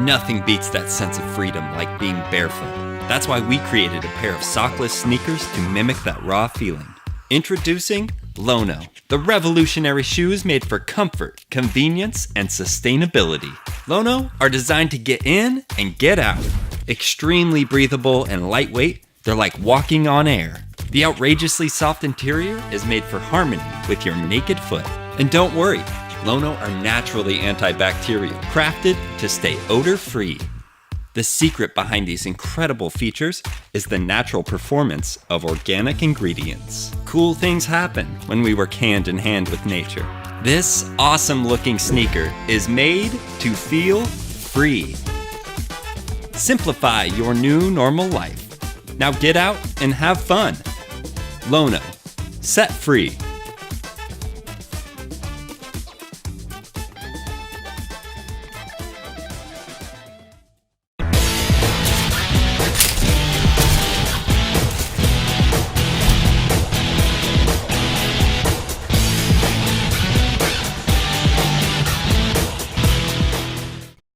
Nothing beats that sense of freedom like being barefoot. That's why we created a pair of sockless sneakers to mimic that raw feeling. Introducing LONO, the revolutionary shoes made for comfort, convenience, and sustainability. LONO are designed to get in and get out. Extremely breathable and lightweight, they're like walking on air. The outrageously soft interior is made for harmony with your naked foot. And don't worry, LONO are naturally antibacterial, crafted to stay odor-free. The secret behind these incredible features is the natural performance of organic ingredients. Cool things happen when we work hand in hand with nature. This awesome-looking sneaker is made to feel free. Simplify your new normal life. Now get out and have fun. LONO, set free.